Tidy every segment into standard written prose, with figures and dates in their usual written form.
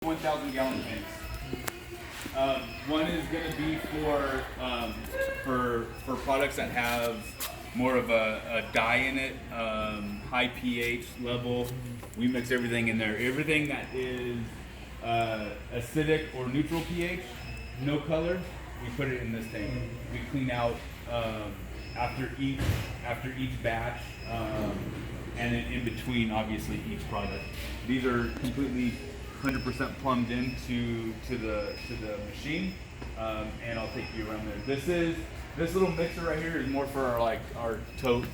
1,000-gallon tanks. One is going to be for products that have more of a dye in it, high pH level. We mix everything in there. Everything that is acidic or neutral pH, no color, we put it in this tank. We clean out after each batch, and then in between, obviously, each product. These are completely 100% plumbed into the machine, and I'll take you around there. This little mixer right here is more for our tote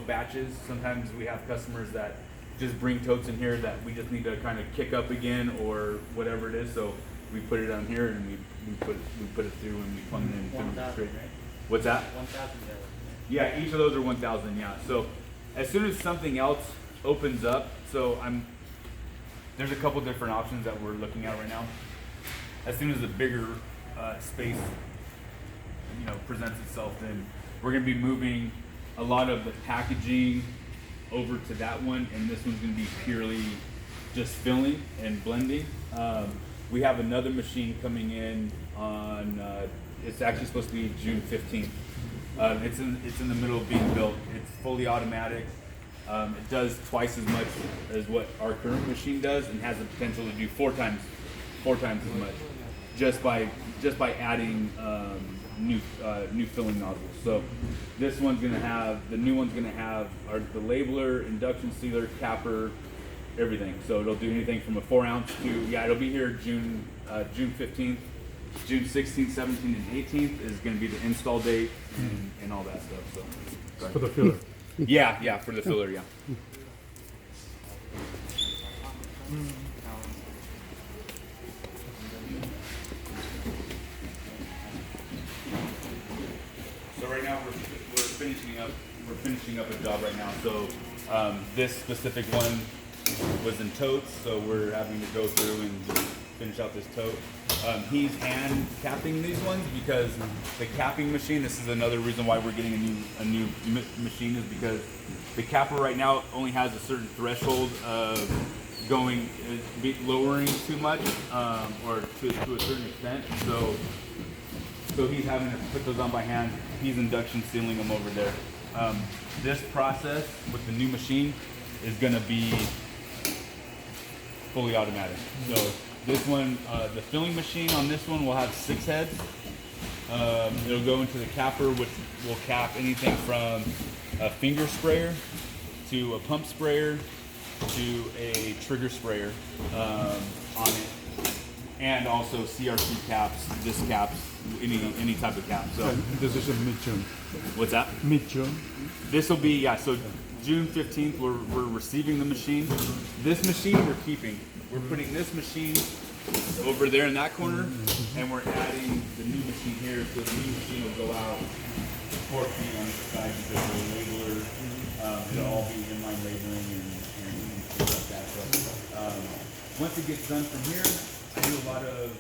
batches. Sometimes we have customers that just bring totes in here that we just need to kind of kick up again or whatever it is. So we put it on here and we put it through and we plumb it in. 1,000, straight. right? What's that? 1,000. Yeah, each of those are 1,000. Yeah. So as soon as something else opens up, there's a couple different options that we're looking at right now. As soon as the bigger space, presents itself, then we're going to be moving a lot of the packaging over to that one, and this one's going to be purely just filling and blending. We have another machine coming in on. It's actually supposed to be June 15th. It's in the middle of being built. It's fully automatic. It does twice as much as what our current machine does, and has the potential to do four times as much, just by adding new filling nozzles. So this one's the new one's gonna have the labeler, induction sealer, capper, everything. So it'll do anything from a 4 ounce to it'll be here June 15th. June 16th, 17th, and 18th is going to be the install date and all that stuff. So For the filler. yeah, for the filler, yeah. So right now we're finishing up a job right now. So this specific one was in totes, so we're having to go through and just finish out this tote. He's hand capping these ones because the capping machine. This is another reason why we're getting a new machine, is because the capper right now only has a certain threshold of lowering too much, or to a certain extent. So he's having to put those on by hand. He's induction sealing them over there. This process with the new machine is going to be fully automatic. So this one, the filling machine on this one will have 6 heads. It'll go into the capper, which will cap anything from a finger sprayer to a pump sprayer to a trigger sprayer on it, and also CRC caps, disc caps, any type of cap. So This is in mid-June. what's that? Mid-June. This will be so June 15th. We're receiving the machine. This machine we're keeping. We're putting this machine over there in that corner, and we're adding the new machine here. So the new machine will go out 4 feet on each side because of the labeler. It'll all be inline labeling and things like that. So once it gets done from here, I do a lot of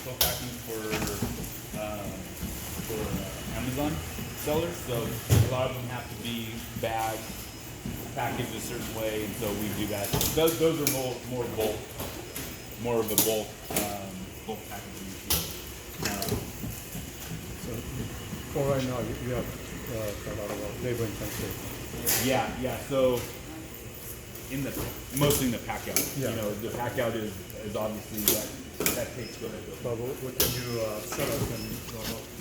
co-packing for Amazon sellers. So a lot of them have to be bagged, packaged a certain way, and so we do that. Those are more of a bulk packaging machine. So for right now, you have a lot of labor intensive. Yeah. So mostly in the pack out. Yeah. The pack out is obviously that takes good. But what can you set up and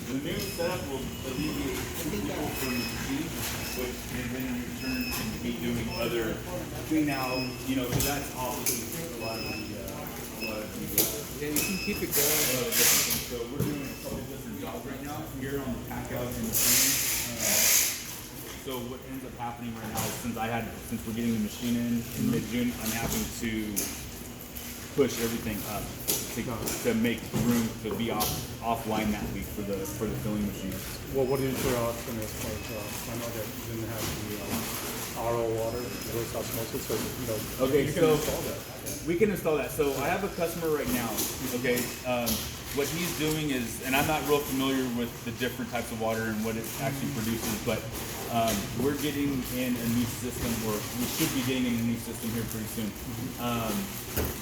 The new setup will alleviate people from the machine, which and then in return can be doing other clean out. So that's obviously a lot of the. Yeah, you can keep it going. So we're doing a couple different jobs right now here on the pack out and the machine. So what ends up happening right now is since we're getting the machine in mid-June, I'm having to push everything up to make room to be offline that week for the filling machine. what is your option as far as I know that you didn't have the RO water, reverse osmosis, so, you know, Okay, you can so install that. we can install that. So I have a customer right now. Okay, what he's doing is, and I'm not real familiar with the different types of water and what it actually produces, but we're getting in a new system, or we should be getting in a new system here pretty soon.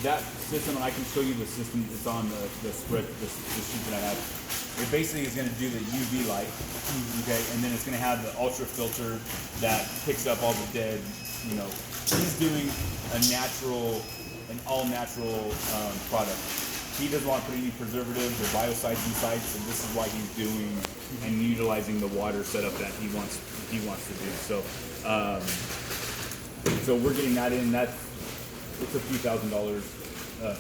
That system, I can show you the system. It's on the spread, the sheet that I have. It basically is going to do the UV light, okay, and then it's going to have the ultra filter that picks up all the dead. You know, he's doing an all natural product. He doesn't want to put any preservatives or biocides inside, so this is why he's doing and utilizing the water setup that he wants to do. So, so we're getting that in. It's a few $1,000s,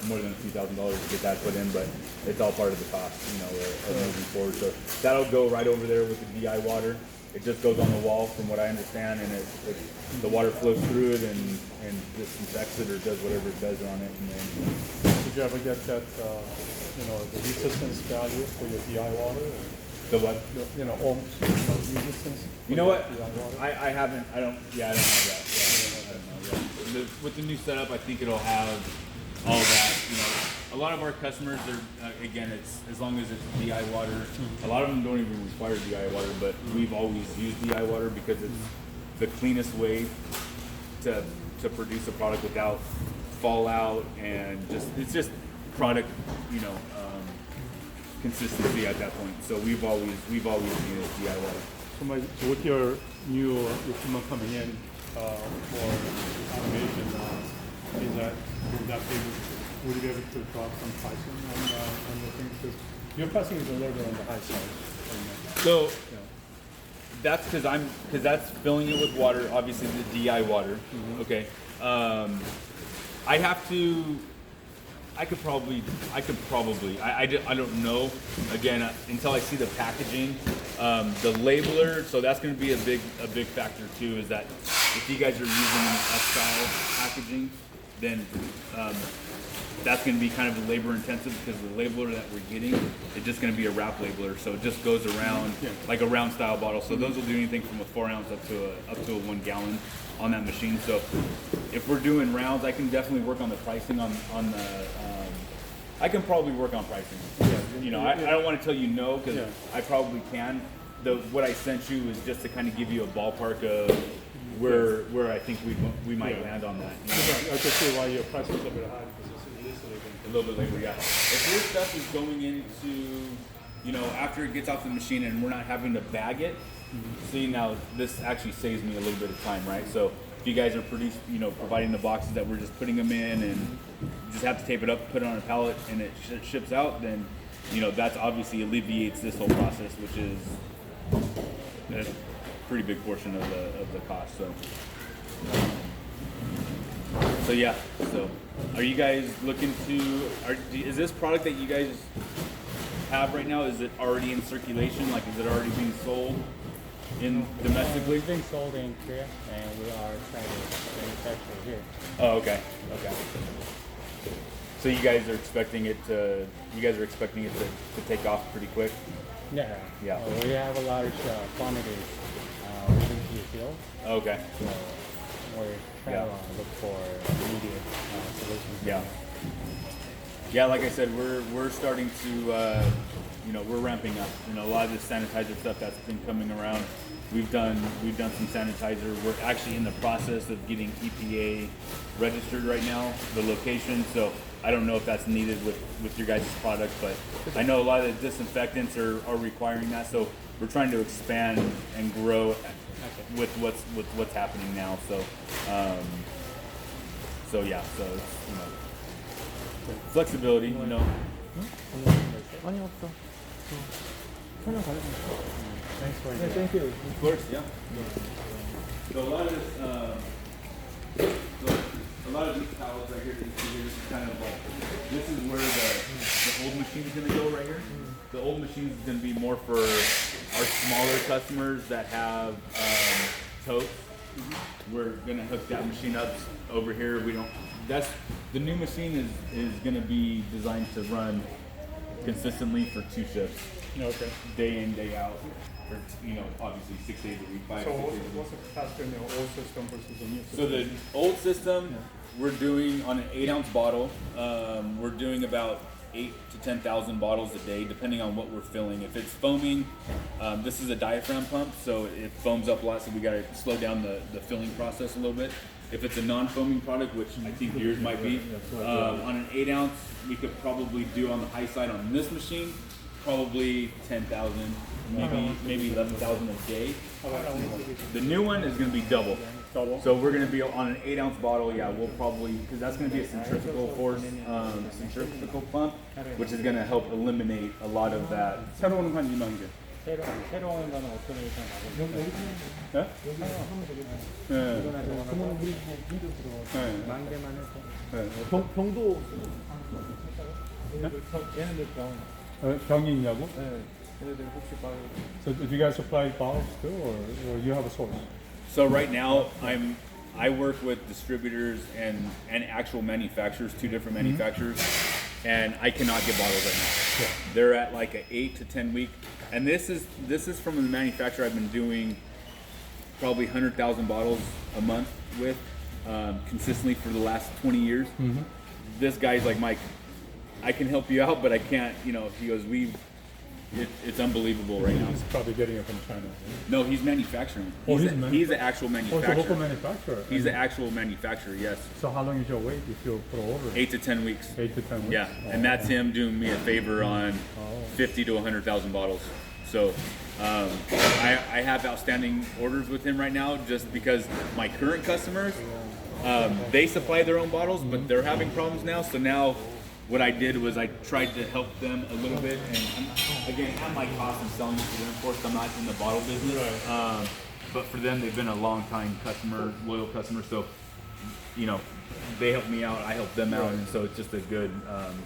more than a few $1,000s to get that put in, but it's all part of the cost, you know, of moving forward. So that'll go right over there with the DI water. It just goes on the wall, from what I understand, and the water flows through it and disinfects it or does whatever it does on it. And then, Did you ever get that, you know, the resistance value for your DI water? Or, the what? you know, resistance? You know what? DI water? I haven't. I don't have that. Yeah, I don't know. Yeah. With the new setup, I think it'll have all that. You know, a lot of our customers are again, it's as long as it's DI water. A lot of them don't even require DI water, but we've always used DI water because it's the cleanest way to produce a product without fallout, and it's just product, you know, consistency at that point. So we've always used DI water. So with your new equipment coming in for automation, would you be able to drop some pricing on the thing? Because your pricing is a little bit on the high side. So that's because that's filling it with water, obviously the DI water. Okay. I don't know. Again, until I see the packaging, the labeler. So that's going to be a big factor too. Is that if you guys are using an F-style packaging, then that's going to be kind of labor intensive, because the labeler that we're getting is just going to be a wrap labeler. So it just goes around like a round style bottle. So those will do anything from a 4 ounce up to a 1 gallon on that machine. So if we're doing rounds, I can definitely work on the pricing on the. I can probably work on pricing. You know, I don't want to tell you no, because I probably can. What I sent you is just to kind of give you a ballpark of where I think we might land on that. You know? I can see why your price is a bit high, because this is easily A little bit later, yeah. If your stuff is going into, you know, after it gets off the machine and we're not having to bag it, see, now this actually saves me a little bit of time, right? So if you guys are providing the boxes that we're just putting them in, and you just have to tape it up, put it on a pallet, and it ships out, then, you know, that's obviously alleviates this whole process, which is a pretty big portion of the cost. So yeah. So are you guys looking to? Is this product that you guys have right now? Is it already in circulation? Like, is it already being sold domestically? It's being sold in Korea, and we are trying to manufacture here. Oh, okay. So you guys are expecting it to take off pretty quick? Yeah. Yeah. We have a large quantities within the field, Okay. so we're trying to look for immediate solutions. Yeah. Yeah, like I said, we're starting to, we're ramping up. You know, a lot of this sanitizer stuff that's been coming around. We've done some sanitizer. We're actually in the process of getting EPA registered right now, the location. So I don't know if that's needed with your guys' product, but I know a lot of the disinfectants are requiring that. So we're trying to expand and grow with what's happening now. So so it's, you know, flexibility, you know. 아니 없어. 설명 가능해. Thanks for it. Thank you. Of course, yeah. So a lot of this, a lot of these pallets right here that you see here, this is kind of like, this is where the old machine is going to go right here. The old machine is going to be more for our smaller customers that have totes. We're going to hook that machine up over here. The new machine is going to be designed to run consistently for 2 shifts. Okay. day in, day out. Or, obviously 6 days a week, 5 So 6 what's, days a week. what's the capacity in the old system versus the new system? So the old system, we're doing on an 8-ounce bottle. We're doing about 8 to 10,000 bottles a day, depending on what we're filling. If it's foaming, this is a diaphragm pump, so it foams up a lot. So we got to slow down the filling process a little bit. If it's a non-foaming product, which I think yours might be, on an 8-ounce, we could probably do on the high side on this machine, probably 10,000, maybe 11,000 a day. The new one is going to be double. So we're going to be on an 8-ounce bottle. Yeah, we'll probably, because that's going to be a centrifugal force, centrifugal pump, which is going to help eliminate a lot of that. 새로운 한 2만 개. 새로운 거는 어떤 의상 나고? 네? 네. 그러면 우리 네. 만 개만 해서. 네. 병도 얘네들 병. 병이 있냐고? 네. 얘네들 혹시 말. So do you guys supply bottles too, or you have a source? So right now, I work with distributors and actual manufacturers, 2 different manufacturers, and I cannot get bottles right now. Yeah. They're at like an 8 to 10 week, and this is from a manufacturer I've been doing probably 100,000 bottles a month with consistently for the last 20 years. This guy's like, Mike, I can help you out, but I can't. He goes, it's unbelievable right now. He's probably getting it from China. No, he's manufacturing. Oh, He's the actual Oh, it's a manufacturer. local manufacturer. He's the actual manufacturer, yes. So how long is your wait if you put an order? 8 to 10 weeks. 8 to 10 weeks. Yeah, and that's him doing me a favor on 50 to 100,000 bottles. So I have outstanding orders with him right now just because my current customers, they supply their own bottles, but they're having problems now. So now what I did was I tried to help them a little bit. And again, at my cost, I'm selling it to them. Of course, I'm not in the bottle business. But for them, they've been a long time customer, loyal customer. So, they help me out, I help them out. And so it's just a good,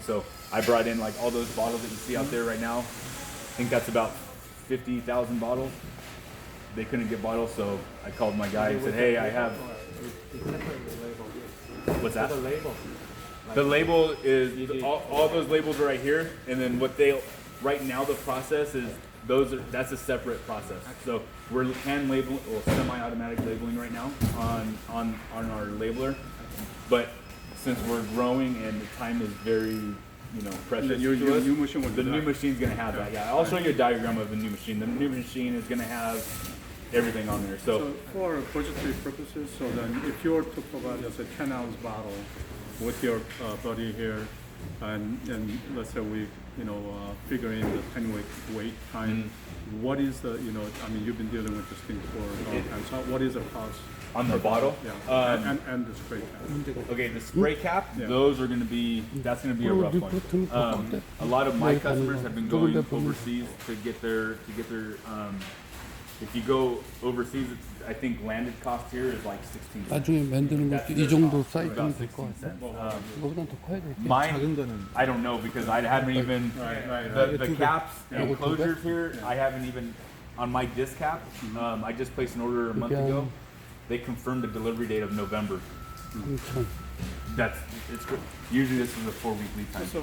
so I brought in like all those bottles that you see out there right now. I think that's about 50,000 bottles. They couldn't get bottles, so I called my guy and said, hey, I have, what's that? The label. The label is, all those labels are right here, and then right now the process is, that's a separate process. So we're hand labeling, or semi-automatic labeling right now on our labeler, but since we're growing and the time is very, precious Your to us, new machine will do the new that. machine's gonna have that, yeah. I'll show you a diagram of the new machine. The new machine is gonna have everything on there, So for budgetary purposes, so then if you were to provide us a 10-ounce bottle with your buddy here, and let's say we, figure in the 10-week wait time, what is the, you've been dealing with this thing for a long time, so what is the cost? on the bottle. Yeah, and the spray cap. Okay, the spray cap, Yeah. those are going to be, that's going to be a rough one. A lot of my customers have been going overseas to get their, if you go overseas, I think landed cost here is like 16 cents. 나중에 만드는 That's 것도 their 이 정도 cost, about 사이즈는 16 될 것 같아. cents. 이거보다 더 커야 될 게. Mine, I don't know because I haven't even, Right. the caps and closures here, I haven't even, on my disc cap, I just placed an order a month ago. They confirmed the delivery date of November. 엄청. It's usually this is a 4-week lead time. So,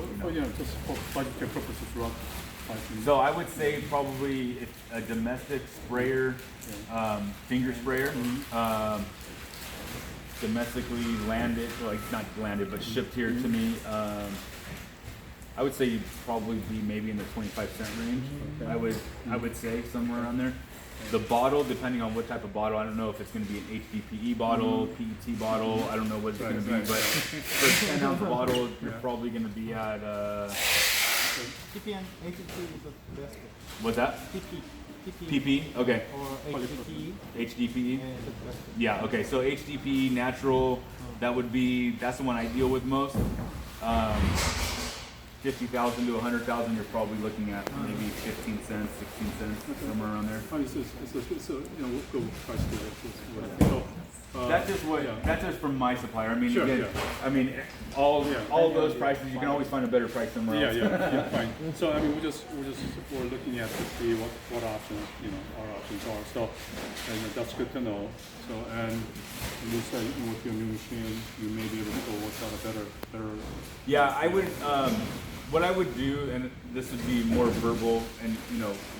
just for budgetary purposes, rough pricing. So I would say probably if a domestic sprayer, finger sprayer, domestically landed, like not landed, but shipped here to me. I would say you'd probably be maybe in the 25-cent range. I would say somewhere around there. The bottle, depending on what type of bottle, I don't know if it's going to be an HDPE bottle, PET bottle. I don't know what it's going to be, but for a 10-ounce bottle, you're probably going to be at. TP and HDP is the best. What's that? PP. Okay. Or HDP. HDPE. the best. Yeah. Okay. So HDPE natural. That's the one I deal with most. 50,000 to 100,000, you're probably looking at maybe 15 cents, 16 cents, somewhere around there. It's we'll go price to it. So, That's just from my supplier. I mean, Sure, again, yeah. I mean, all those prices, you can always find a better price somewhere else. Yeah, fine. So we're looking at to see what options, our options are. So, that's good to know. So, and you said with your new machine, you may be able to work out a better. Yeah, I would. what I would do, and this would be more verbal and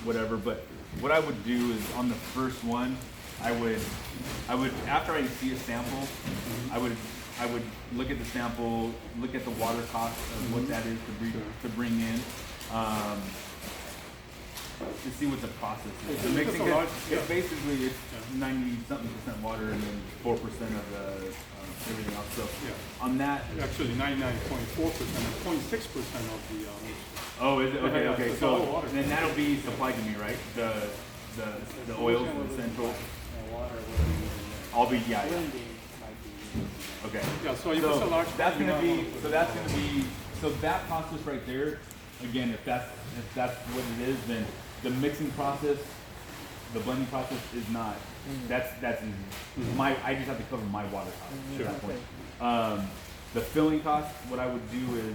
whatever, but what I would do is on the first one, I would after I see a sample, I would look at the sample, look at the water cost of what that is to bring in, to see what the process is. The mixing, it's basically 90-something% water and then 4% of the everything else. So on that, Actually, 99.4% and 0.6% of the. oh, is it? Okay, Yeah, okay. it's all So water. then that'll be supplied to me, right? The oils and the central. Water will be I'll be blending might be. Okay. Yeah, so if it's a large. That's gonna quantity, be so that process right there. Again, if that's what it is, then the mixing process, the blending process is not. That's easy. I just have to cover my water cost at that point. The filling cost, what I would do is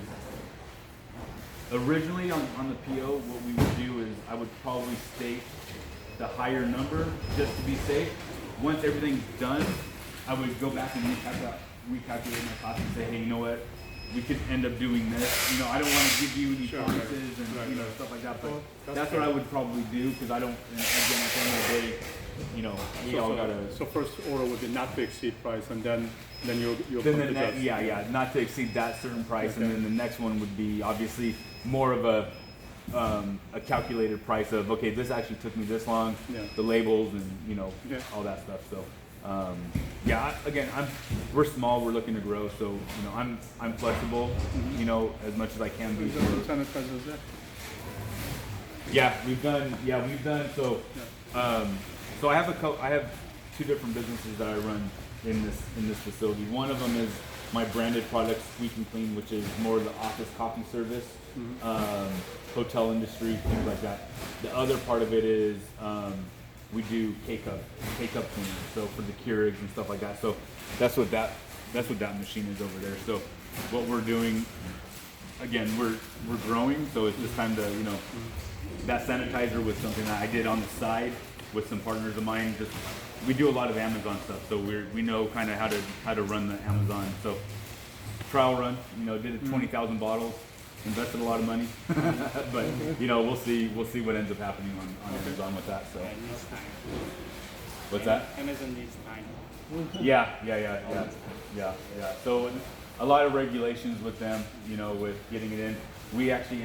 originally on the PO, what we would do is I would probably state the higher number just to be safe. Once everything's done, I would go back and recalculate my cost and say, hey, you know what? We could end up doing this. I don't want to give you any promises and stuff like that, but that's what I would probably do because I don't. And again, at the end of the day, we all gotta. So first order would be not to exceed price, and then you'll Then come to that. not to exceed that certain price, and then the next one would be obviously more of a calculated price of okay, this actually took me this long, the labels and all that stuff. So again, we're small, we're looking to grow, so I'm flexible, as much as I can be. Sanitizers there? We've done so. So I have two different businesses that I run in this facility. One of them is my branded product, Squeak and Clean, which is more of the office coffee service, hotel industry, things like that. The other part of it is we do K-cup cleaning, so for the Keurigs and stuff like that. So that's what that machine is over there. So what we're doing, again, we're growing, so it's just time to that sanitizer was something that I did on the side with some partners of mine. Just we do a lot of Amazon stuff, so we know kind of how to run the Amazon. So trial run, did 20,000 bottles, invested a lot of money, but we'll see what ends up happening on Amazon with that. So what's that? Amazon needs time. Yeah. So a lot of regulations with them, with getting it in. We actually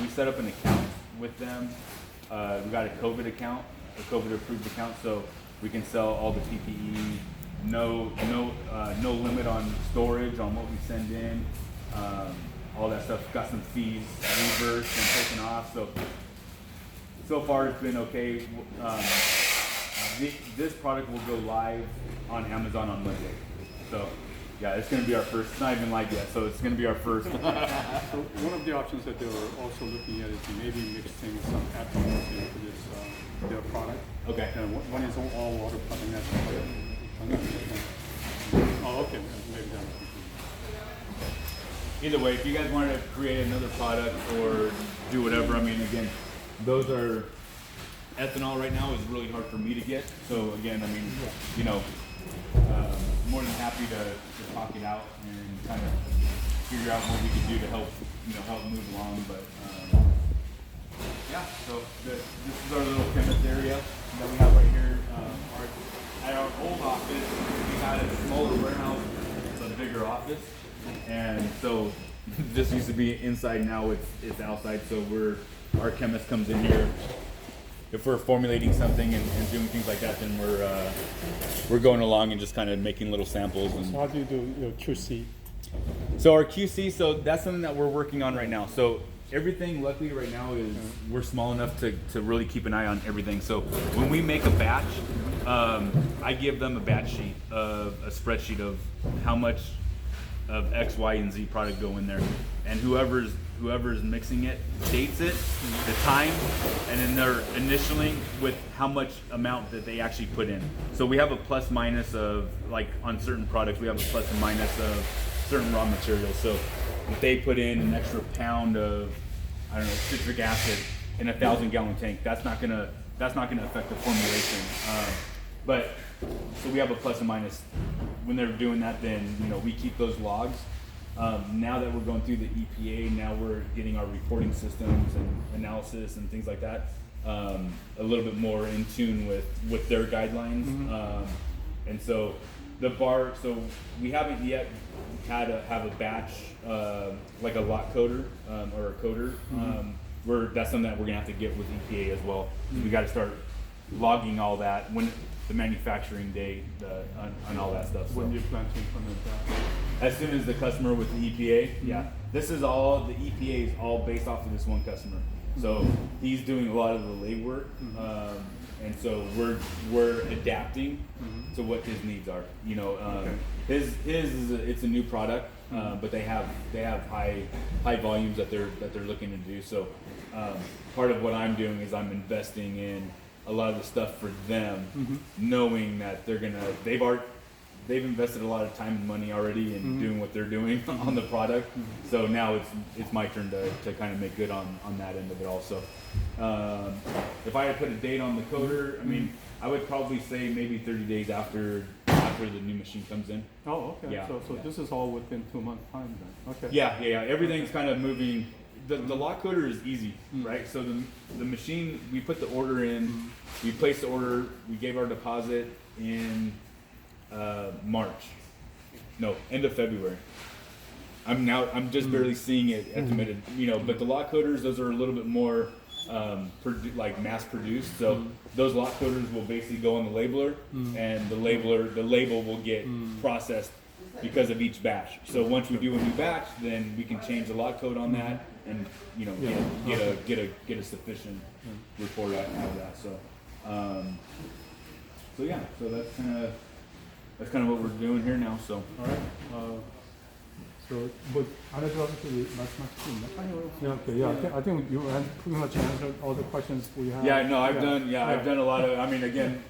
we set up an account with them. We got a COVID account, a COVID approved account, so we can sell all the PPE. No limit on storage on what we send in. All that stuff. Got some fees reversed and taken off. So far it's been okay. This product will go live on Amazon on Monday. So it's going to be our first. It's not even live yet, so it's going to be our first. So one of the options that they were also looking at is maybe mixing some ethanol into this their product. Okay. And one is all water product. Oh, okay. Maybe that. Either way, if you guys wanted to create another product or do whatever, I mean, again, those are ethanol right now is really hard for me to get. So again, I mean, more than happy to talk it out and kind of figure out what we can do to help move along. But so this is our little chemist area that we have right here. At our old office, we had a smaller warehouse, a bigger office. And so this used to be inside, now it's outside. So our chemist comes in here. If we're formulating something and doing things like that, then we're going along and just kind of making little samples. And So how do you do your QC? so our QC, so that's something that we're working on right now. So everything, luckily right now, is we're small enough to really keep an eye on everything. So when we make a batch, I give them a batch sheet, a spreadsheet of how much of X, Y, and Z product go in there, and whoever's mixing it dates it, the time, and then they're initialing with how much amount that they actually put in. So we have a plus minus of, like on certain products, we have a plus and minus of certain raw materials. So if they put in an extra pound of, I don't know, citric acid in a 1,000-gallon tank, that's not gonna affect the formulation. So we have a plus and minus. When they're doing that, then we keep those logs, Now that we're going through the EPA, now we're getting our reporting systems and analysis and things like that a little bit more in tune with their guidelines. And so so we haven't yet have a batch like a lot coder or a coder. That's something that we're gonna have to get with EPA as well. We got to start logging all that when the manufacturing date on all that stuff. So. When you plan to implement that? As soon as the customer with the EPA, yeah. This is all, the EPA is all based off of this one customer. So he's doing a lot of the legwork, and so we're adapting to what his needs are. You know, his is it's a new product, but they have high volumes that they're looking to do. So part of what I'm doing is I'm investing in a lot of the stuff for them, knowing that they've invested a lot of time and money already in doing what they're doing on the product. So now it's my turn to kind of make good on that end of it also. If I had put a date on the coder, I mean, I would probably say maybe 30 days after the new machine comes in. Oh, okay. Yeah, So yeah. this is all within 2 months time then? Okay. Yeah. Everything's kind of moving. The lot coder is easy, right? So the machine, we put the order in, we placed the order, we gave our deposit in end of February. I'm just barely seeing it estimated, you know, but the lot coders, those are a little bit more like mass produced. So those lot coders will basically go on the labeler, and the label will get processed because of each batch. So once we do a new batch, then we can change the lot code on that, and you know get a sufficient report out of that. So so that's kind of what we're doing here now. So All right. So, 뭐 안해주셔서 말씀하실 수 있나? I think you pretty much answered all the questions we have. yeah, no, I've done a lot of. I mean, again,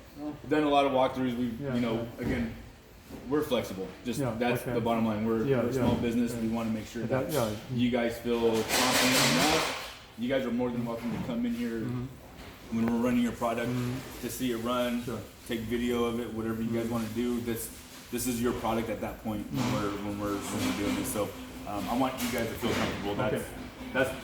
done a lot of walkthroughs. We, Yeah, you know, again, we're flexible. Just that's okay. the bottom line. We're a small business. We want to make sure that you guys feel confident in us. You guys are more than welcome to come in here when we're running your product to see it run, take video of it, whatever you guys want to do. This is your product at that point when we're doing this. So I want you guys to feel comfortable.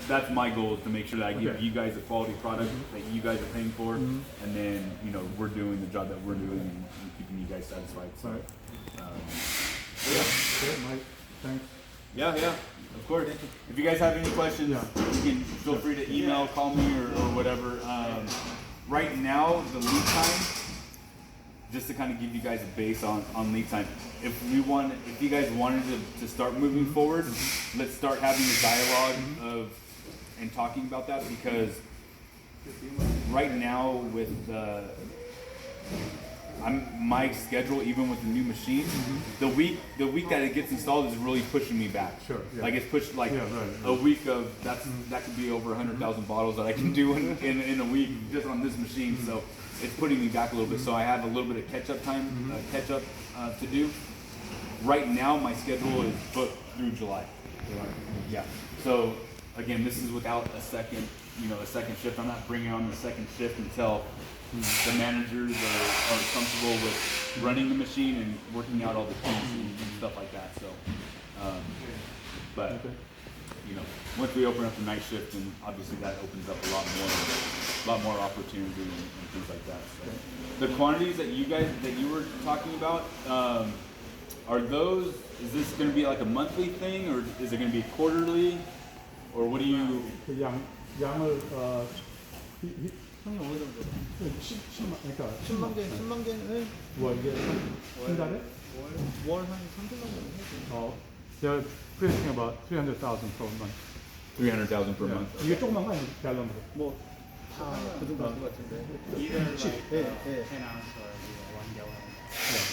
That's my goal, is to make sure that I give you guys a quality product that you guys are paying for, and then we're doing the job that we're doing and keeping you guys satisfied. So, Great, Mike. Thanks. yeah, of course. If you guys have any questions, you can feel free to email, call me, or whatever. Right now, the lead time, just to kind of give you guys a base on lead time. If you guys wanted to start moving forward, let's start having a dialogue and talking about that, because right now with my schedule, even with the new machine, the week that it gets installed is really pushing me back. Sure. Yeah. Like it's pushed like a week of that could be over 100,000 bottles that I can do in a week just on this machine. So it's putting me back a little bit. So I have a little bit of catch-up time, to do. Right now, my schedule is booked through July. Yeah. So again, this is without a second shift. I'm not bringing on the second shift until the managers are comfortable with running the machine and working out all the kinks and stuff like that. So, but once we open up the night shift, and obviously that opens up a lot more opportunity and things like that. So, the quantities that you were talking about, is this going to be like a monthly thing, or is it going to be quarterly, or what do you? 양을 형이 어느 정도? 10만 개. 10만 개는 뭐 이게 한 달에? 월한 300만 개 해줘. They're producing about 300,000 per month. 300,000 per month. 이게 조그만 거 아니에요? 갤런으로. 뭐다그 정도 할 것 같은데. Either like 예, 10 ounce or 1 gallon.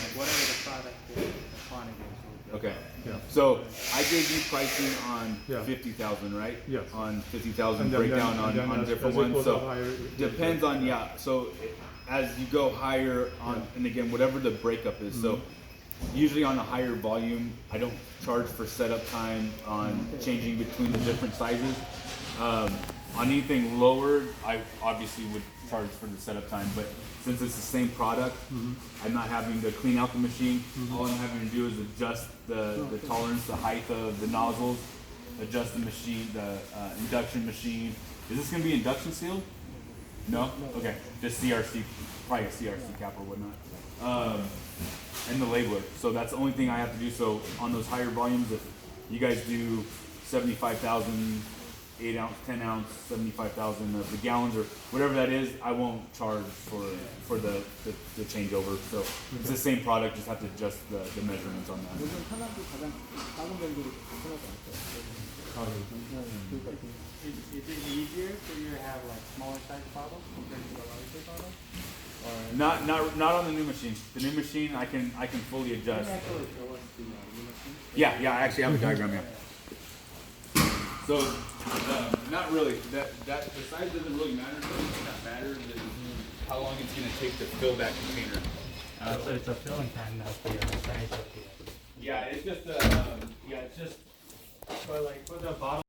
Like whatever the product is, the quantity is. Okay. Yeah. So I gave you pricing on Yeah. 50,000, right? Yes. On 50,000 And then- breakdown and then on as different it ones. goes So up higher, depends on So as you go higher on, and again, whatever the breakup is. So usually on a higher volume, I don't charge for setup time on changing between the different sizes. On anything lower, I obviously would charge for the setup time, but since it's the same product, I'm not having to clean out the machine. All I'm having to do is adjust the tolerance, the height of the nozzles, adjust the machine, the induction machine. Is this going to be induction sealed? No? Okay, just CRC, probably a CRC cap or whatnot. And the labeler. So that's the only thing I have to do. So on those higher volumes, if you guys do 75,000, 8 ounce, 10 ounce, 75,000 of the gallons or whatever that is, I won't charge for the changeover. So it's the same product, just have to adjust the measurements on that. 요즘 탄압이 가장 작은 병들이 편하지 않을까요? Is it easier for you to have like smaller size bottles compared to the larger bottle? Or Not on the new machine. The new machine I can fully adjust. actually show us the new machine? Yeah, I actually have a diagram here. So, not really. That the size doesn't really matter. What matters is how long it's going to take to fill that container. So it's a filling time, not the size of the. Yeah, it's just it's just For like for the bottle.